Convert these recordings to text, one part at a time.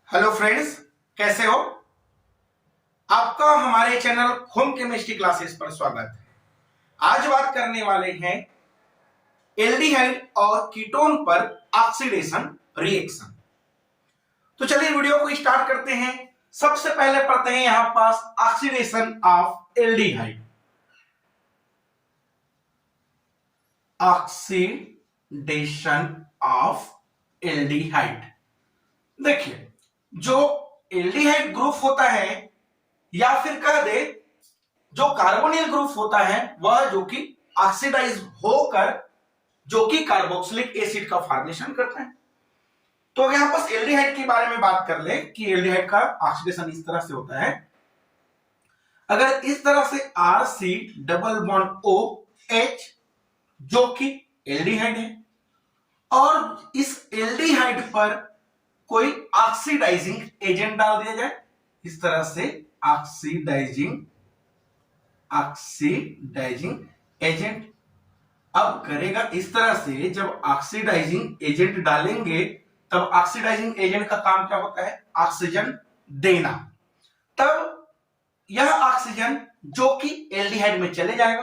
Hello friends, कैसे हो? आपका हमारे चैनल होम केमिस्ट्री क्लासेस पर स्वागत है। आज बात करने वाले हैं एल्डिहाइड और कीटोन पर ऑक्सीडेशन रिएक्शन। तो चलिए वीडियो को स्टार्ट करते हैं। सबसे पहले पढ़ते हैं यहां पास oxidation of aldehyde. Oxidation of aldehyde. देखिए, जो एल्डिहाइड ग्रुप होता है या फिर कह दे जो कार्बोनिल ग्रुप होता है वह जो कि ऑक्सीडाइज होकर जो कि कार्बोक्सिलिक एसिड का फॉर्मेशन करता है। तो यहां पर एल्डिहाइड के बारे में बात कर ले कि एल्डिहाइड का ऑक्सीडेशन इस तरह से होता है। अगर इस तरह से RC डबल बॉन्ड OH जो कि एल्डिहाइड है और इस एल्डिहाइड पर कोई ऑक्सीडाइजिंग एजेंट डाल दिया जाए, इस तरह से ऑक्सीडाइजिंग एजेंट अब करेगा इस तरह से। जब ऑक्सीडाइजिंग एजेंट डालेंगे तब ऑक्सीडाइजिंग एजेंट का काम क्या होता है? ऑक्सीजन देना। तब यह ऑक्सीजन जो कि एल्डिहाइड में चले जाएगा।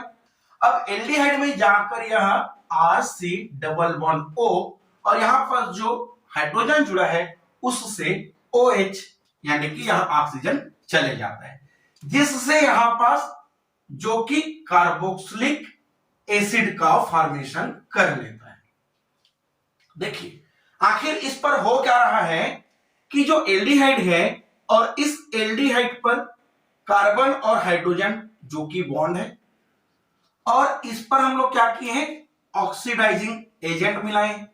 अब एल्डिहाइड में जाकर यह RC डबल बॉन्ड O और यहां पर जो हाइड्रोजन जुड़ा है उससे OH यानी कि यहां ऑक्सीजन चले जाता है, जिससे यहां पास जो कि कार्बोक्सिलिक एसिड का फॉर्मेशन कर लेता है। देखिए, आखिर इस पर हो क्या रहा है कि जो एल्डिहाइड है और इस एल्डिहाइड पर कार्बन और हाइड्रोजन जो कि बॉन्ड है और इस पर हम लोग क्या किए हैं? ऑक्सीडाइजिंग एजेंट मिलाए हैं।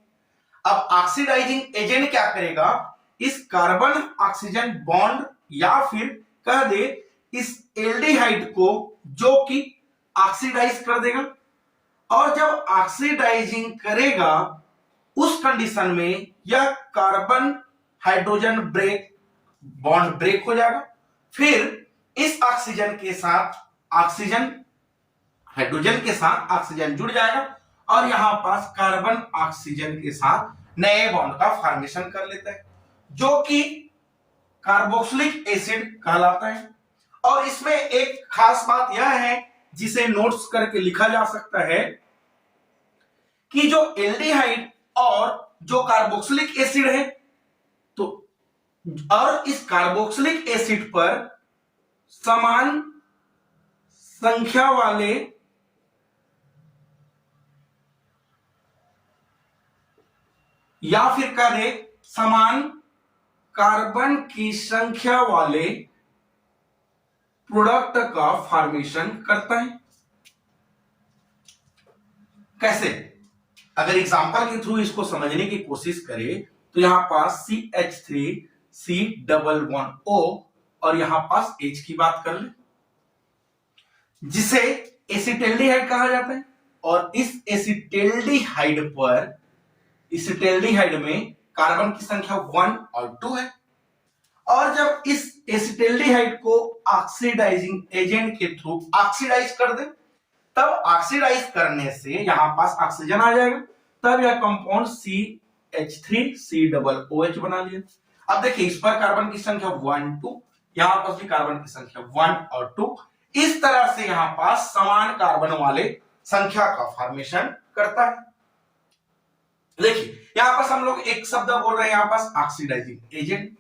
अब ऑक्सीडाइजिंग एजेंट क्या करेगा? इस कार्बन ऑक्सीजन बॉन्ड या फिर कह दे इस एल्डिहाइड को जो कि ऑक्सीडाइज कर देगा और जब ऑक्सीडाइजिंग करेगा उस कंडीशन में यह कार्बन हाइड्रोजन बॉन्ड ब्रेक हो जाएगा। फिर इस ऑक्सीजन के साथ ऑक्सीजन हाइड्रोजन के साथ ऑक्सीजन जुड़ जाएगा और यहां पास कार्बन ऑक्सीजन के साथ नए बॉन्ड का फॉर्मेशन कर लेता है जो कि कार्बोक्सिलिक एसिड कहलाता है। और इसमें एक खास बात यह है जिसे नोट्स करके लिखा जा सकता है कि जो एल्डिहाइड और जो कार्बोक्सिलिक एसिड है तो और इस कार्बोक्सिलिक एसिड पर समान संख्या वाले या फिर कह दे समान कार्बन की संख्या वाले प्रोडक्ट का फॉर्मेशन करता है। कैसे? अगर एग्जांपल के थ्रू इसको समझने की कोशिश करें तो यहां पास CH3C डबल बॉन्ड O और यहां पास H की बात कर ले जिसे एसिटेल्डिहाइड कहा जाता है। और इस एसिटेल्डिहाइड में कार्बन की संख्या 1 और 2 है और जब इस एसिटेल्डिहाइड को ऑक्सीडाइजिंग एजेंट के थ्रू ऑक्सीडाइज कर दे तब ऑक्सीडाइज करने से यहां पास ऑक्सीजन आ जाएगा। तब यह कंपाउंड CH3C डबल OH बना लिया। अब देखिए, इस पर कार्बन की संख्या 1 2, यहां पास भी कार्बन की संख्या 1 और 2, इस तरह से यहां पास समान कार्बन वाले संख्या का फॉर्मेशन करता है। देखिए, यहां पास हम लोग एक शब्द बोल रहे हैं यहां पास ऑक्सीडाइजिंग एजेंट।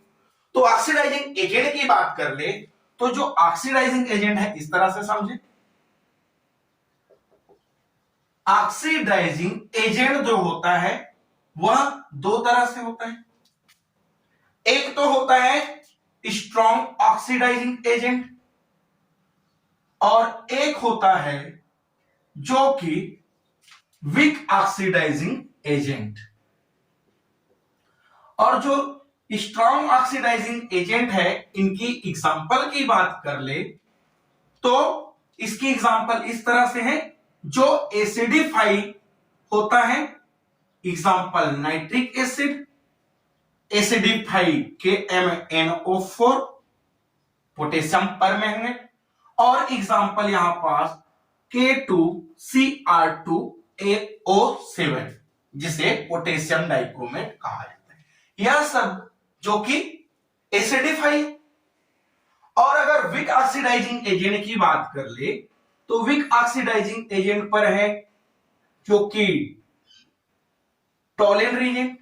तो ऑक्सीडाइजिंग एजेंट की बात कर ले तो जो ऑक्सीडाइजिंग एजेंट है इस तरह से समझे। ऑक्सीडाइजिंग एजेंट जो होता है वह दो तरह से होता है। एक तो होता है स्ट्रॉन्ग ऑक्सीडाइजिंग एजेंट और एक होता है जो कि वीक ऑक्सीडाइजिंग एजेंट। और जो स्ट्रॉन्ग ऑक्सीडाइजिंग एजेंट है इनकी एग्जांपल की बात कर ले तो इसकी एग्जांपल इस तरह से है। जो एसिडिफाई होता है, example nitric acid, acidify KMnO4 potassium permanganate और एग्जांपल यहां पास K2Cr2AO7 जिसे पोटेशियम डाइक्रोमेट कहा जाता है। यह सब जो कि एसिडिफाई। और अगर विक ऑक्सीडाइजिंग एजेंट की बात कर ले तो विक ऑक्सीडाइजिंग एजेंट पर है जो कि टॉलिन रीजेंट,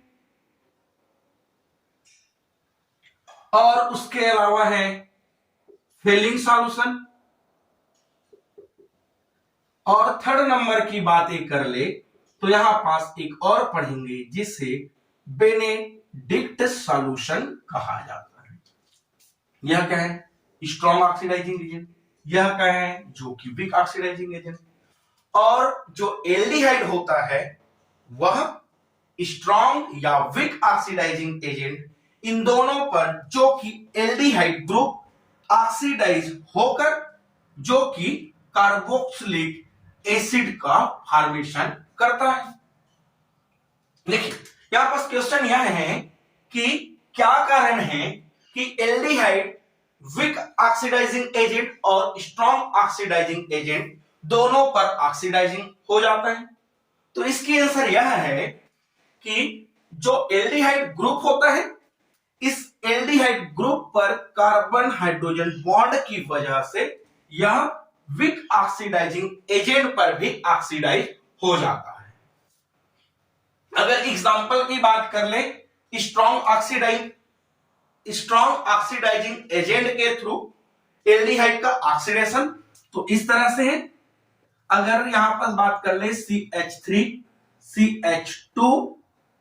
और उसके अलावा है फेलिंग सॉल्यूशन। और थर्ड नंबर की बात एक कर ले तो यहां पास एक और पढ़ेंगे जिसे बेनेडिक्ट सॉल्यूशन कहा जाता है। यह क्या है? Strong oxidising agent. यह क्या है? जो कि वीक ऑक्सीडाइजिंग एजेंट। और जो एल्डिहाइड होता है वह स्ट्रॉन्ग या वीक ऑक्सीडाइजिंग एजेंट, इन दोनों पर जो कि एल्डिहाइड ग्रुप ऑक्सीडाइज होकर जो कि कार्बोक्सिलिक एसिड का फॉर्मेशन करता है। देखिए यहां पर क्वेश्चन यह है कि क्या कारण है कि एल्डिहाइड वीक ऑक्सीडाइजिंग एजेंट और स्ट्रॉन्ग ऑक्सीडाइजिंग एजेंट दोनों पर ऑक्सीडाइजिंग हो जाता है। तो इसकी आंसर यह है कि जो एल्डिहाइड ग्रुप होता है, इस एल्डिहाइड ग्रुप पर कार्बन हाइड्रोजन बॉन्ड की वजह से यह वीक ऑक्सीडाइजिंग एजेंट पर भी ऑक्सीडाइज हो जाता है। अगर एग्जांपल की बात कर ले स्ट्रॉन्ग ऑक्सीडाइजिंग एजेंट के थ्रू एल्डिहाइड का ऑक्सीडेशन तो इस तरह से है। अगर यहां पर बात कर ले CH3 CH2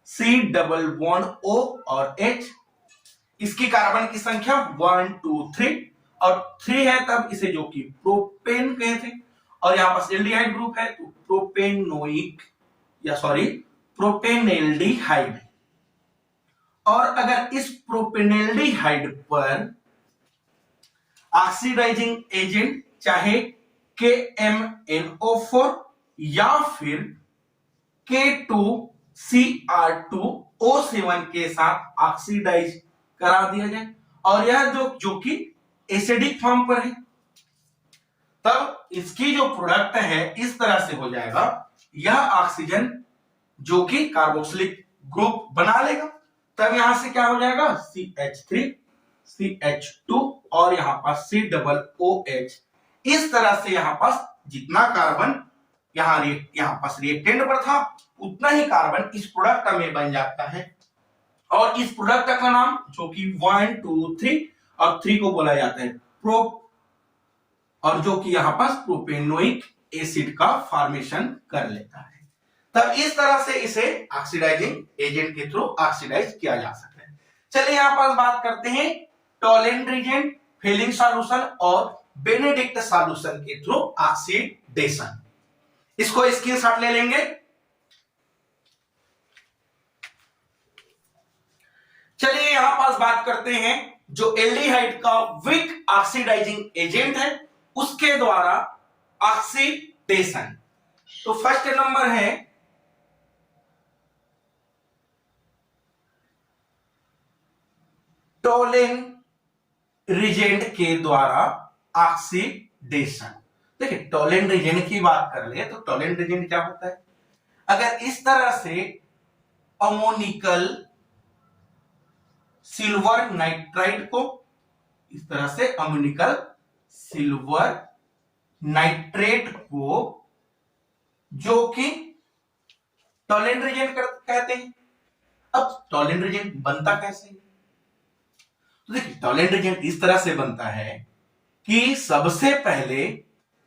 C double bond O और H, इसकी कार्बन की संख्या 1 2 3 और 3 है, तब इसे जो कि प्रोपेन कहते हैं। और यहां पर एल्डिहाइड ग्रुप है तो प्रोपेनेल्डिहाइड। और अगर इस प्रोपेनेल्डिहाइड पर ऑक्सीडाइजिंग एजेंट चाहे KMnO4 या फिर K2Cr2O7 के साथ ऑक्सीडाइज करा दिया जाए और यह जो कि एसिडिक फॉर्म पर है, तब इसकी जो प्रोडक्ट है इस तरह से हो जाएगा। यह ऑक्सीजन जो कि कार्बोक्सिलिक ग्रुप बना लेगा, तब यहां से क्या हो जाएगा CH3 CH2 और यहां पास C डबल OH। इस तरह से यहां पास जितना कार्बन यहां पास रिएक्टेंट पर था उतना ही कार्बन इस प्रोडक्ट में बन जाता है। और इस प्रोडक्ट का नाम जो कि 1 2 3 और 3 को बोला जाता है प्रोप, और जो कि यहां पास प्रोपेनोइक एसिड का फॉर्मेशन कर लेता है। तब इस तरह से इसे ऑक्सीडाइजिंग एजेंट के थ्रू ऑक्सीडाइज किया जा सकता है। चलिए यहां पास बात करते हैं टॉलेंट रिएजेंट, फेलिंग सॉल्यूशन और बेनेडिक्ट सॉल्यूशन के थ्रू ऑक्सीडेशन। इसको स्क्रीनशॉट ले लेंगे। चलिए यहां पास बात करते हैं जो एल्डिहाइड का वीक ऑक्सीडाइजिंग एजेंट है उसके द्वारा ऑक्सीडेशन। तो फर्स्ट नंबर है टॉलेन रिजेंट के द्वारा ऑक्सीडेशन। देखिए टॉलेन रिजेंट की बात कर ले तो टॉलेन रिजेंट क्या होता है? अगर इस तरह से अमोनिकल सिल्वर नाइट्राइड को, इस तरह से अमोनिकल सिल्वर नाइट्रेट को जो कि टॉलेंट रिजेंट कहते हैं। अब टॉलेंट रिजेंट बनता कैसे? तो देखिए टॉलेंट रिजेंट इस तरह से बनता है कि सबसे पहले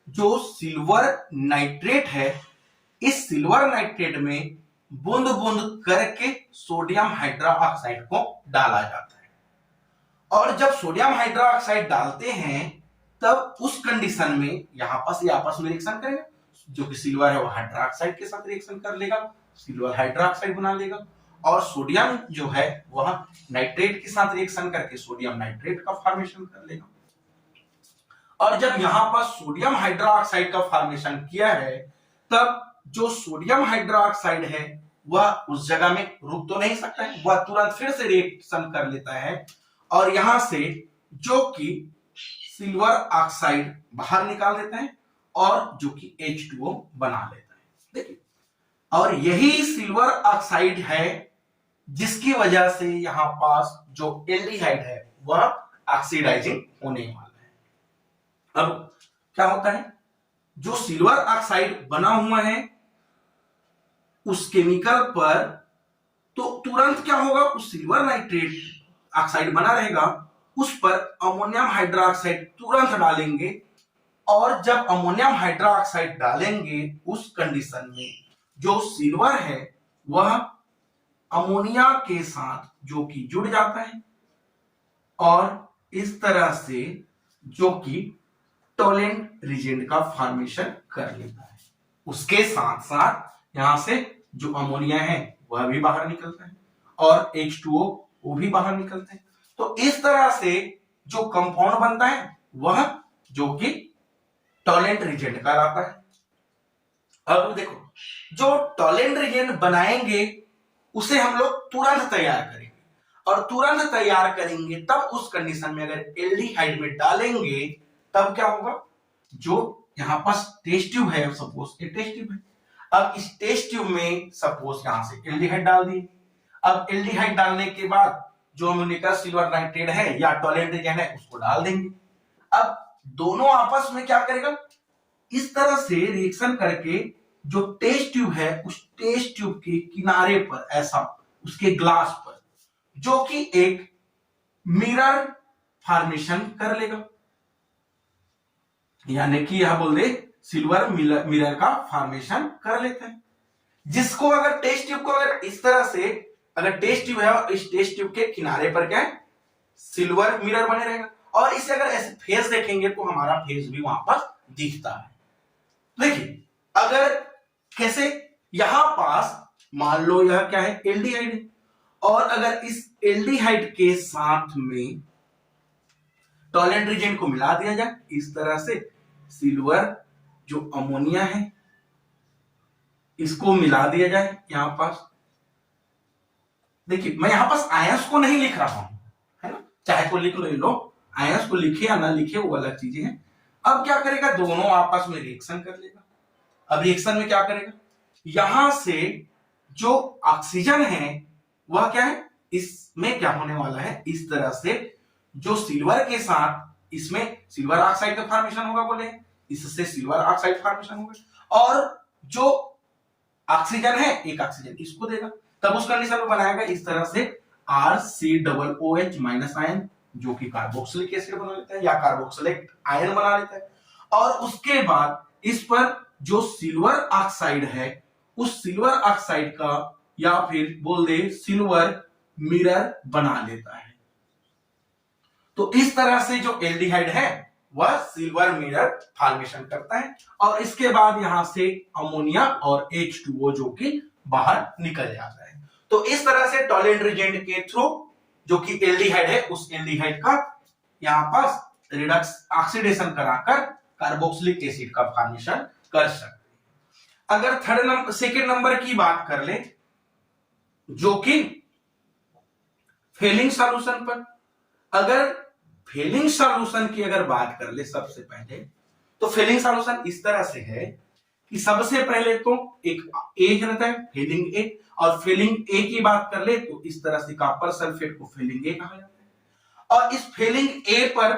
जो सिल्वर नाइट्रेट है, इस सिल्वर नाइट्रेट में बूंद बूंद करके सोडियम हाइड्रोक्साइड को डाला जाता है। और जब सोडियम हाइड्रोक्साइड डालते हैं तब उस कंडीशन में यहां पास ये आपस में रिएक्शन करेगा, जो कि सिल्वर है वो हाइड्रोक्साइड के साथ रिएक्शन कर लेगा, सिल्वर हाइड्रोक्साइड बना लेगा। और सोडियम जो है वह नाइट्रेट के साथ रिएक्शन करके सोडियम नाइट्रेट का फॉर्मेशन कर लेगा। और जब यहां पर सोडियम हाइड्रोक्साइड का फॉर्मेशन किया है तब जो सोडियम हाइड्रोक्साइड है वह उस जगह में रुक तो नहीं सकता है, वह तुरंत फिर से रिएक्शन कर लेता है और यहां से जो कि सिल्वर ऑक्साइड बाहर निकाल देता है और जो कि H2O बना लेता है। देखिए और यही सिल्वर ऑक्साइड है जिसकी वजह से यहां पास जो एल्डिहाइड है वह ऑक्सीडाइजिंग होने वाला है। अब क्या होता है, जो सिल्वर ऑक्साइड बना हुआ है उस केमिकल पर, तो तुरंत क्या होगा, उस सिल्वर नाइट्रेट ऑक्साइड बना रहेगा उस पर अमोनियम हाइड्रोक्साइड तुरंत डालेंगे, और जब अमोनियम हाइड्रोक्साइड डालेंगे उस कंडीशन में जो सिल्वर है वह अमोनिया के साथ जो कि जुड़ जाता है और इस तरह से जो कि टोलेंट रीजेंट का फॉर्मेशन कर लेता है। उसके साथ साथ यहां से जो अमोनिया है वह भी बाहर निकलता है और H2O वो भी बाहर निकलते हैं। तो इस तरह से जो कंपाउंड बनता है वह जो कि टोलेंट रीजेंट कहलाता है। अब देखो, जो टोलेंट रीजेंट बनाएंगे उसे हम लोग तुरंत तैयार करेंगे, और तुरंत तैयार करेंगे तब उस कंडीशन में अगर एल्डिहाइड में डालेंगे तब क्या होगा, जो यहां पास टेस्ट ट्यूब है, सपोज ये टेस्ट ट्यूब है, अब इस टेस्ट ट्यूब में सपोज यहां से एल्डिहाइड डाल दिए। अब एल्डिहाइड डालने के बाद जो अमोनियम सिल्वर नाइट्रेट है या टोलेंट रीजेंट है उसको डाल देंगे। अब दोनों आपस में क्या करेगा, इस तरह से रिएक्शन करके जो टेस्ट ट्यूब है उस टेस्ट ट्यूब के किनारे पर ऐसा उसके ग्लास पर जो कि एक मिरर फॉर्मेशन कर लेगा, यानी कि यह बोल दे सिल्वर मिरर का फॉर्मेशन कर लेते हैं। जिसको अगर टेस्ट ट्यूब को अगर इस तरह से, अगर टेस्ट ट्यूब है और इस टेस्ट ट्यूब के किनारे पर क्या है, सिल्वर मिरर बने रहेगा, और इसे अगर ऐसे फेस देखेंगे तो हमारा फेस भी वहां पर दिखता है। देखिए अगर कैसे, यहां पास मान लो यह क्या है, एल्डिहाइड है, और अगर इस एल्डिहाइड के साथ में टोलेंट रीजेंट को मिला दिया जाए इस तरह से, सिल्वर जो अमोनिया है इसको मिला दिया जाए यहां पास। देखिए मैं यहां पास आयंस को नहीं लिख रहा हूं, है ना, चाहे तो लिख लो, ये लो आयंस को लिखे या ना लिखे वो अलग चीजें हैं। अब क्या करेगा, दोनों आपस में रिएक्शन कर लेगा। अब रिएक्शन में क्या करेगा, यहां से जो ऑक्सीजन है वह क्या है, इसमें क्या होने वाला है, इस तरह से जो सिल्वर के साथ इसमें सिल्वर ऑक्साइड का फॉर्मेशन होगा, बोले इससे सिल्वर ऑक्साइड फॉर्मेशन होगा, और जो ऑक्सीजन है एक ऑक्सीजन इसको देगा, तब उस कंडीशन में बनाएगा इस तरह से RCOOH माइनस आयन जो कि कार्बोक्सिलिक एसिड बना लेता है या कार्बोक्सिलिक आयन बना लेता है, और उसके बाद इस पर जो सिल्वर ऑक्साइड है उस सिल्वर ऑक्साइड का या फिर बोल दे सिल्वर मिरर बना लेता है। तो इस तरह से जो एल्डिहाइड है वह सिल्वर मिरर फॉर्मेशन करता है, और इसके बाद यहां से अमोनिया और H2O जो कि बाहर निकल जाता है। तो इस तरह से टोलेंट रीजेंट के थ्रू जो कि एल्डिहाइड है उस एल्डिहाइड का यहां पास रिडक्स ऑक्सीडेशन कराकर कार्बोक्सिलिक एसिड का फॉर्मेशन कर सकते हैं। अगर सेकेंड नंबर की बात कर ले जो कि फेलिंग सॉल्यूशन पर, अगर फेलिंग सॉल्यूशन की अगर बात कर ले सबसे पहले, तो फेलिंग सॉल्यूशन इस तरह से है कि सबसे पहले तो एक ए रहता है फेलिंग ए, और फेलिंग ए की बात कर ले तो इस तरह से कॉपर सल्फेट को फेलिंग ए कहा जाता है, और इस फेलिंग ए पर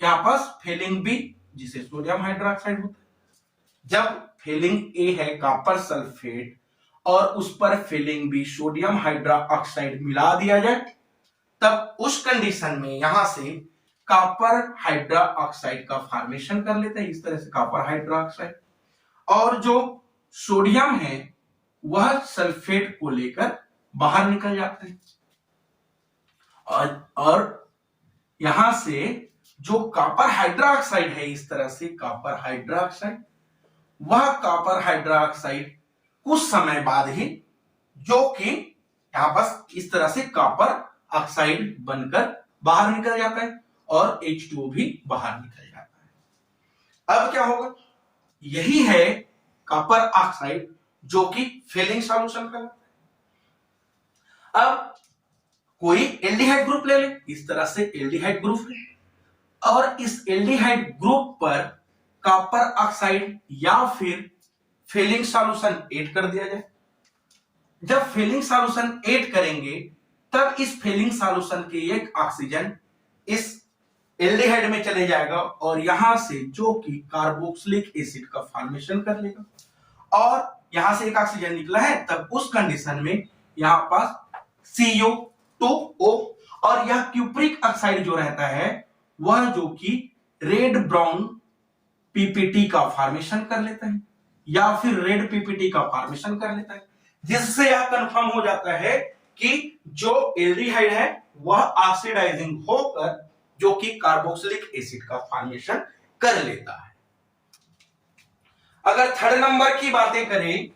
यहां पास फेलिंग बी जिसे सोडियम हाइड्रोक्साइड होता है। जब फेलिंग ए है कॉपर सल्फेट और उस पर फेलिंग बी सोडियम हाइड्रोक्साइड मिला दिया जाए तब उस कंडीशन में यहां से कॉपर हाइड्रोक्साइड का फॉर्मेशन कर लेता है, इस तरह से कॉपर हाइड्रोक्साइड, और जो सोडियम है वह सल्फेट को लेकर बाहर निकल जाता है, और यहां से जो कॉपर हाइड्रोक्साइड है इस तरह से कॉपर हाइड्रोक्साइड, वह कॉपर हाइड्रोक्साइड कुछ समय बाद ही जो कि यहां पास इस तरह से कॉपर ऑक्साइड बनकर बाहर निकल जाता है और H2O भी बाहर निकल जाता है। अब क्या होगा, यही है कॉपर ऑक्साइड जो कि फेलिंग सॉल्यूशन का। अब कोई एल्डिहाइड ग्रुप ले ले, इस तरह से एल्डिहाइड ग्रुप है, और इस एल्डिहाइड ग्रुप पर कॉपर ऑक्साइड या फिर फेलिंग सॉल्यूशन ऐड कर दिया जाए। जब फेलिंग सॉल्यूशन ऐड करेंगे तब इस फेलिंग सॉल्यूशन के एक ऑक्सीजन इस एल्डिहाइड में चले जाएगा और यहां से जो कि कार्बोक्सिलिक एसिड का फॉर्मेशन कर लेगा, और यहां से एक ऑक्सीजन निकला है, तब उस कंडीशन में यहां पास CO2O और यह क्यूप्रिक ऑक्साइड जो रहता है वह जो कि रेड ब्राउन पीपीटी का फॉर्मेशन कर लेता है या फिर रेड पीपीटी का फॉर्मेशन कर लेता है, जिससे यह कंफर्म हो जाता है कि जो एल्डिहाइड है वह ऑक्सीडाइजिंग होकर जो कि कार्बोक्सिलिक एसिड का फॉर्मेशन कर लेता है। अगर थर्ड नंबर की बातें करें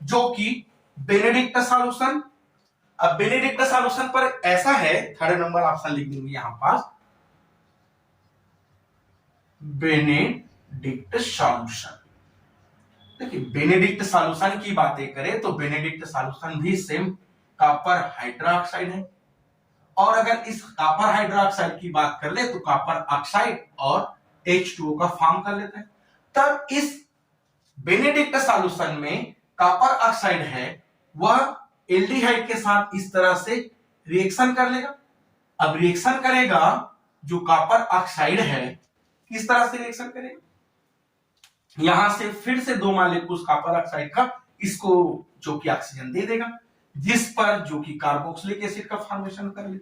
जो कि बेनेडिक्ट सॉल्यूशन, अब बेनेडिक्ट सॉल्यूशन पर ऐसा है, थर्ड नंबर ऑप्शन लिख देंगे यहां पास, बेनेडिक्ट सॉल्यूशन। देखिए बेनेडिक्ट सॉल्यूशन की बातें करें तो बेनेडिक्ट सॉल्यूशन भी सेम कॉपर हाइड्रोक्साइड है, और अगर इस कॉपर हाइड्रोक्साइड की बात कर ले तो कॉपर ऑक्साइड और H2O का फॉर्म कर लेता है। तब इस बेनेडिक्ट सॉल्यूशन में कॉपर ऑक्साइड है वह एल्डिहाइड के साथ इस तरह से रिएक्शन कर लेगा। अब रिएक्शन करेगा, जो कॉपर ऑक्साइड है किस तरह से रिएक्शन करेगा, यहां से फिर से 2 मॉलिक्यूल्स कॉपर ऑक्साइड का इसको जो कि ऑक्सीजन दे देगा, जिस पर जो कि कार्बोक्सिलिक एसिड का फॉर्मेशन कर ले।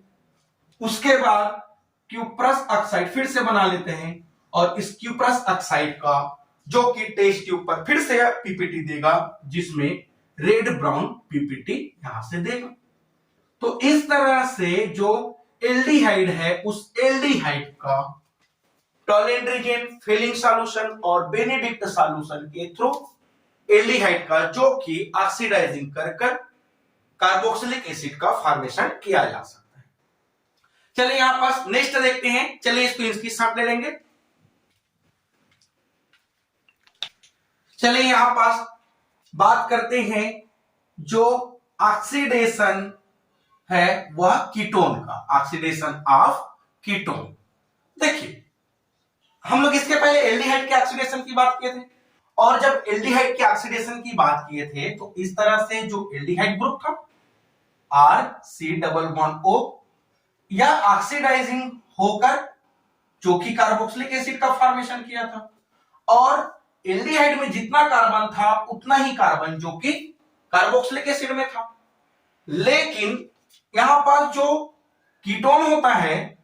उसके बाद क्यूप्रस ऑक्साइड फिर से बना लेते हैं और इस क्यूप्रस ऑक्साइड का जो कि टेस्ट ट्यूब पर फिर से पीपीटी देगा, जिसमें रेड ब्राउन पीपीटी यहां से देगा। तो इस तरह से जो एल्डिहाइड है उस एल्डिहाइड का टॉलेंट रीजन, फेलिंग सॉल्यूशन और बेनेडिक्ट सॉल्यूशन के थ्रू एल्डिहाइड का जो कि ऑक्सीडाइजिंग कर कार्बोक्सिलिक एसिड का फॉर्मेशन किया जा सकता है। चलिए यहां पास नेक्स्ट देखते हैं, चलिए इसको इसकी साथ ले लेंगे। चलिए यहां पास बात करते हैं जो ऑक्सीडेशन है वह कीटोन का, ऑक्सीडेशन ऑफ कीटोन। देखिए हम लोग इसके पहले एल्डिहाइड के ऑक्सीडेशन की बात किए थे, और जब एल्डिहाइड के ऑक्सीडेशन की बात किए थे तो इस तरह से जो एल्डिहाइड ग्रुप था RC+O या ऑक्सीडाइजिंग होकर जो कि कार्बोक्सिलिक एसिड का फॉर्मेशन किया था, और एल्डिहाइड में जितना कार्बन था उतना ही कार्बन जो कि कार्बोक्सिलिक एसिड में था। लेकिन यहां पर जो कीटोन होता है,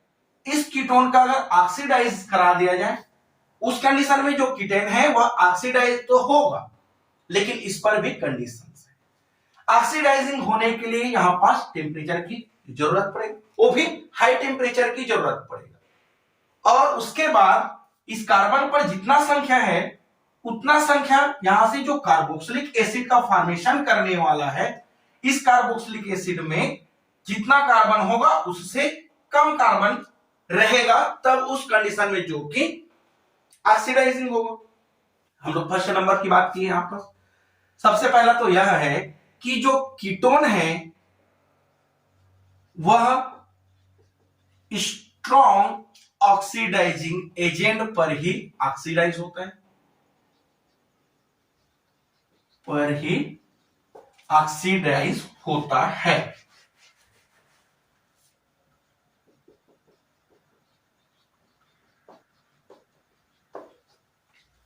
इस कीटोन का अगर ऑक्सीडाइज करा दिया जाए उस कंडीशन में जो कीटोन है वह ऑक्सीडाइज तो होगा, लेकिन इस पर भी कंडीशन है। ऑक्सीडाइजिंग होने के लिए यहां पास टेम्परेचर की जरूरत पड़ेगी, वो भी हाई टेम्परेचर की जरूरत पड़ेगा, और उसके बाद इस कार्बन पर जितना संख्या है उतना संख्या यहां से जो कार्बोक्सिलिक एसिड का फॉर्मेशन करने वाला है, इस कार्बोक्सिलिक एसिड में जितना कार्बन होगा उससे कम कार्बन रहेगा, तब उस कंडीशन में जो कि ऑक्सीडाइजिंग होगा। हम लोग फर्स्ट नंबर की बात की यहां पर, सबसे पहला तो यह है कि जो कीटोन है वह स्ट्रॉन्ग ऑक्सीडाइजिंग एजेंट पर ही ऑक्सीडाइज होता है, पर ही ऑक्सीडाइज होता है।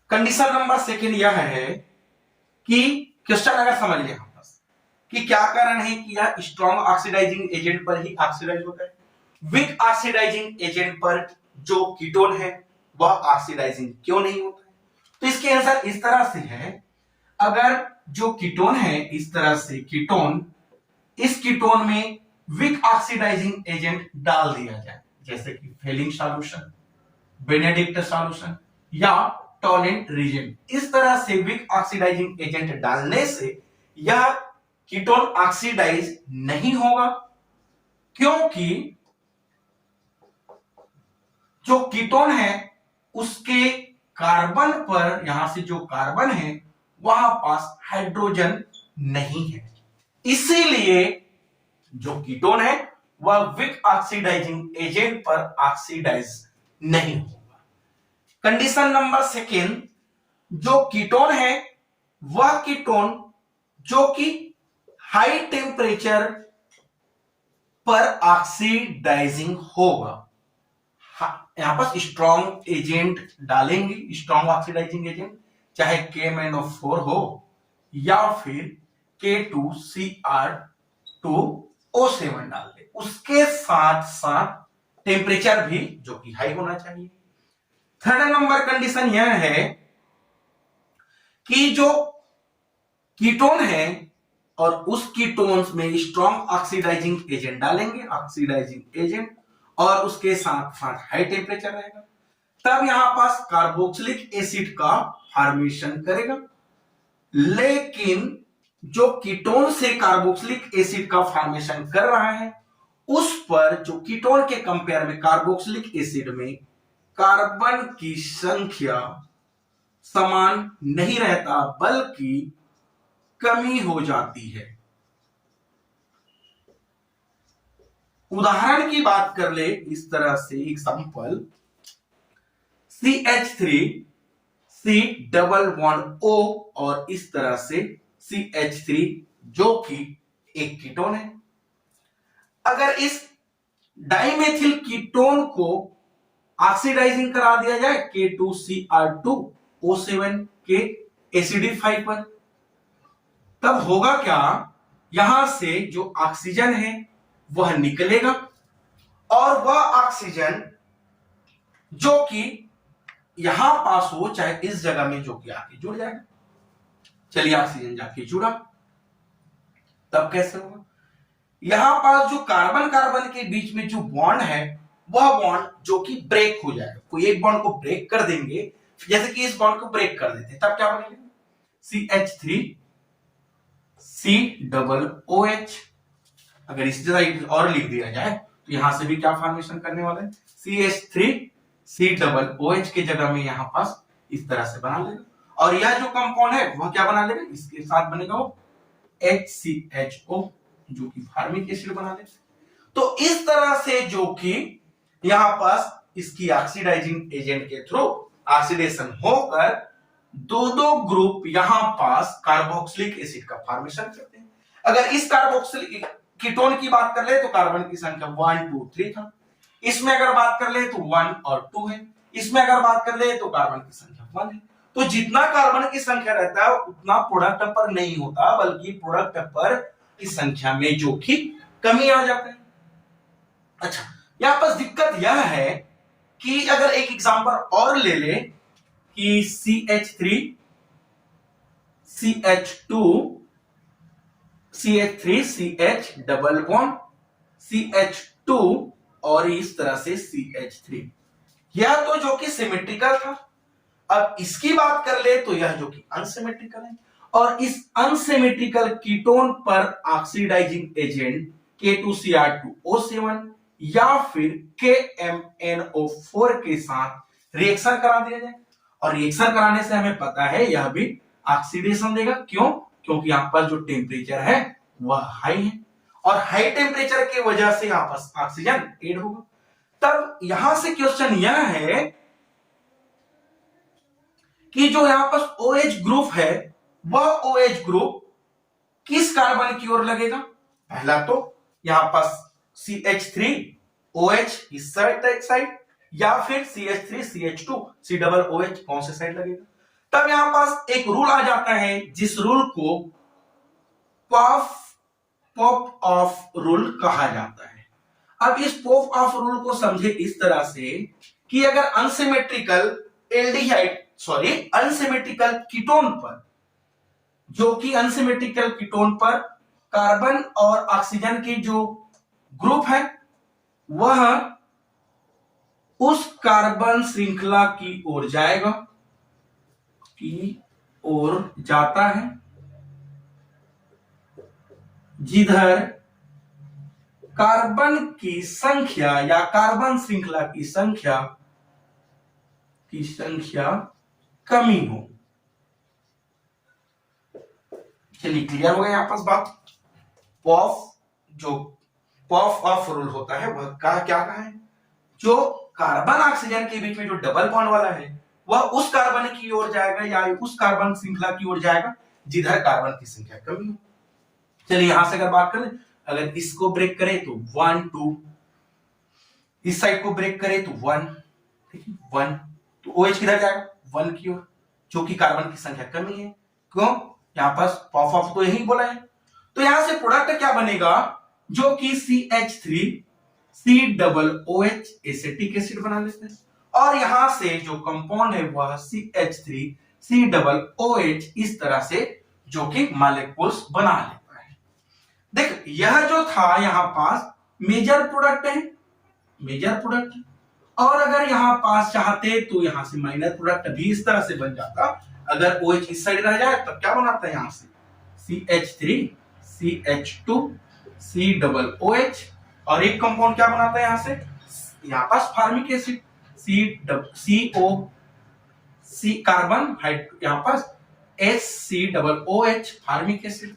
कंडीशन नंबर सेकंड यह है कि क्वेश्चन अगर समझ लिया हम बस कि क्या कारण है कि यह स्ट्रॉन्ग ऑक्सीडाइजिंग एजेंट पर ही ऑक्सीडाइज होता है, वीक ऑक्सीडाइजिंग एजेंट पर जो कीटोन है वह ऑक्सीडाइजिंग क्यों नहीं होता है। तो इसके आंसर इस तरह से है, अगर जो कीटोन है इस तरह से कीटोन, इस कीटोन में वीक ऑक्सीडाइजिंग एजेंट डाल दिया जाए, जैसे कि फेलिंग सॉल्यूशन, बेनेडिक्ट सॉल्यूशन या टॉलेंट रीजन, इस तरह से वीक ऑक्सीडाइजिंग एजेंट डालने से यह कीटोन ऑक्सीडाइज नहीं होगा, क्योंकि जो कीटोन है उसके कार्बन पर, यहां से जो कार्बन है वहां पास हाइड्रोजन नहीं है, इसीलिए जो कीटोन है वह वीक ऑक्सीडाइजिंग एजेंट पर ऑक्सीडाइज नहीं होगा। कंडीशन नंबर सेकेंड, जो कीटोन है वह कीटोन जो कि हाई टेम्परेचर पर ऑक्सीडाइजिंग होगा, यहां पर स्ट्रॉन्ग एजेंट डालेंगे, स्ट्रॉन्ग ऑक्सीडाइजिंग एजेंट, चाहे KMnO4 हो या फिर K2Cr2O7 डाल दे, उसके साथ साथ टेम्परेचर भी जो कि हाई होना चाहिए। थर्ड नंबर कंडीशन यह है कि जो कीटोन है और उस कीटोन्स में स्ट्रॉन्ग ऑक्सीडाइजिंग एजेंट डालेंगे, ऑक्सीडाइजिंग एजेंट, और उसके साथ साथ हाई टेम्परेचर रहेगा, तब यहां पास कार्बोक्सिलिक एसिड का फॉर्मेशन करेगा। लेकिन जो कीटोन से कार्बोक्सिलिक एसिड का फॉर्मेशन कर रहा है उस पर जो कीटोन के कंपेयर में कार्बोक्सिलिक एसिड में कार्बन की संख्या समान नहीं रहता बल्कि कमी हो जाती है। उदाहरण की बात कर ले इस तरह से, एग्जांपल CH3C+O और इस तरह से CH3 जो कि एक कीटोन है। अगर इस डाइमेथिल कीटोन को ऑक्सीडाइजिंग करा दिया जाए K2Cr2O7 के एसिडिफाई पर, तब होगा क्या, यहां से जो ऑक्सीजन है वह निकलेगा और वह ऑक्सीजन जो कि यहां पास हो चाहे इस जगह में जो कि आके जुड़ जाएगा। चलिए ऑक्सीजन जाके जुड़ा, तब कैसे होगा, यहां पास जो कार्बन कार्बन के बीच में जो बॉन्ड है वह बॉन्ड जो कि ब्रेक हो जाएगा। कोई एक बॉन्ड को ब्रेक कर देंगे, जैसे कि इस बॉन्ड को ब्रेक कर देते हैं, तब क्या बनेगा, CH3C+OH। अगर इस जगह और लिख दिया जाए तो यहां से भी क्या फॉर्मेशन करने वाला है, CH3C+OH के जगह में यहां पास इस तरह से बना लेगा, और यह जो कंपाउंड है वह क्या बना लेगा, इसके साथ बनेगा वो HCHO जो कि फॉर्मिक एसिड बना लेगा। तो इस तरह से जो कि यहां पास इसकी ऑक्सीडाइजिंग एजेंट के थ्रू ऑक्सीडेशन होकर दो दो ग्रुप यहां पास कार्बोक्सिलिक एसिड का फॉर्मेशन करते हैं। अगर इस कार्बोक्सिलिक कीटोन की बात कर ले तो कार्बन की संख्या 1 2 3 था, इसमें अगर बात कर ले तो 1 और 2 है, इसमें अगर बात कर ले तो कार्बन की संख्या 1 है। तो जितना कार्बन की संख्या रहता है उतना प्रोडक्ट पर नहीं होता बल्कि प्रोडक्ट पर की संख्या में जो कि कमी आ जाता है। अच्छा, यहां पर दिक्कत यह है कि अगर एक एग्जांपल और ले ले कि CH3 CH2 CH3 CH double bond CH2 और इस तरह से CH3, यह तो जो कि सिमेट्रिकल था। अब इसकी बात कर ले तो यह जो कि अनसिमेट्रिकल है, और इस अनसिमेट्रिकल कीटोन पर ऑक्सीडाइजिंग एजेंट K2Cr2O7 या फिर KMnO4 के साथ रिएक्शन करा दिया जाए, और रिएक्शन कराने से हमें पता है यह भी ऑक्सीडेशन देगा। क्यों, क्योंकि यहां पर जो टेम्परेचर है वह हाई है, और हाई टेम्परेचर की वजह से यहां पर ऑक्सीजन ऐड होगा। तब यहां से क्वेश्चन यह है कि जो यहां पर OH ग्रुप है वह OH ग्रुप किस कार्बन की ओर लगेगा। पहला तो यहां पर CH3OH इस साइड या फिर CH3CH2 COOH कौन से साइड लगेगा। तब यहां पास एक रूल आ जाता है जिस रूल को पॉप ऑफ रूल कहा जाता है। अब इस पॉप ऑफ रूल को समझे इस तरह से कि अगर अनसिमेट्रिकल कीटोन पर, जो कि अनसिमेट्रिकल कीटोन पर कार्बन और ऑक्सीजन की जो ग्रुप है वह उस कार्बन श्रृंखला की ओर जाएगा, की ओर जाता है जिधर कार्बन की संख्या या कार्बन श्रृंखला की संख्या कमी हो। चलिए क्लियर हो गया यहां पर बात। पॉप ऑफ रूल होता है वह क्या है, जो कार्बन ऑक्सीजन के बीच में जो डबल बॉन्ड वाला है वह उस कार्बन की ओर जाएगा या उस कार्बन श्रृंखला की ओर जाएगा जिधर कार्बन की संख्या कमी हो। चलिए यहां से अगर बात करें, अगर इसको ब्रेक करें तो 1 2 इस साइड को ब्रेक करें तो 1, ठीक है 1, तो OH किधर जाएगा 1 की ओर, जो कि कार्बन की संख्या कमी है। क्यों, यहां पास पॉप ऑफ तो यही बोला है। तो यहां से प्रोडक्ट क्या बनेगा, जो कि CH3 COOH एसिटिक एसिड बना लेते हैं, और यहां से जो कंपाउंड है वह CH3 COOH इस तरह से जो कि मॉलिक्यूल्स बना लेता है। देख, यह जो था यहां पास मेजर प्रोडक्ट है, मेजर प्रोडक्ट, और अगर यहां पास चाहते तो यहां से माइनर प्रोडक्ट भी इस तरह से बन जाता। अगर OH इस साइड रह जाए तब क्या बनाता है, यहां से CH3 CH2 COOH, और एक कंपाउंड क्या बनाता है यहां से, यहां पास formic acid CO C carbon यहां पास HCOOH फार्मिक एसिड।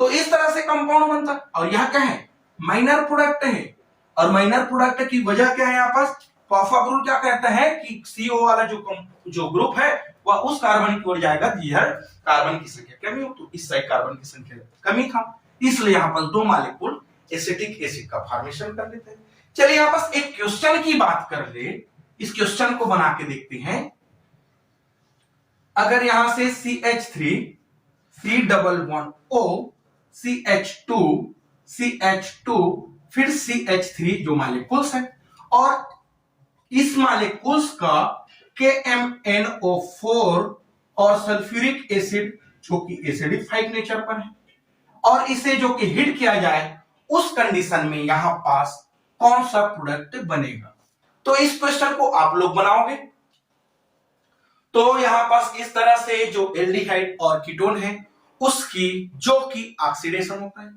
तो इस तरह से कंपाउंड बनता, और यह क्या है, माइनर प्रोडक्ट है। और माइनर प्रोडक्ट की वजह क्या है, यहां पास पॉफअप रूल क्या कहता है कि CO वाला जो ग्रुप है वह उस कार्बन की ओर जाएगा जिधर कार्बन की संख्या कमी हो, तो इस साइड कार्बन की संख्या कमी था, इसलिए यहां पर दो मॉलिक्यूल एसिटिक एसिड का फॉर्मेशन कर लेते हैं। चलिए यहां पास एक क्वेश्चन की बात कर ले, इस क्वेश्चन को बना के देखते हैं। अगर यहां से CH3 C11O CH2 फिर CH3 जो मॉलिक्यूल्स है, और इस मॉलिक्यूल्स का KMnO4 और सल्फ्यूरिक एसिड जो कि एसिडिफाइड नेचर पर है, और इसे जो कि हीट किया जाए उस कंडीशन में यहां पास कौन सा प्रोडक्ट बनेगा। तो इस क्वेश्चन को आप लोग बनाओगे, तो यहां पास इस तरह से जो एल्डिहाइड और कीटोन है उसकी जो कि ऑक्सीडेशन होता है।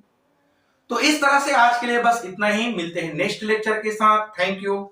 तो इस तरह से आज के लिए बस इतना ही, मिलते हैं नेक्स्ट लेक्चर के साथ। Thank you.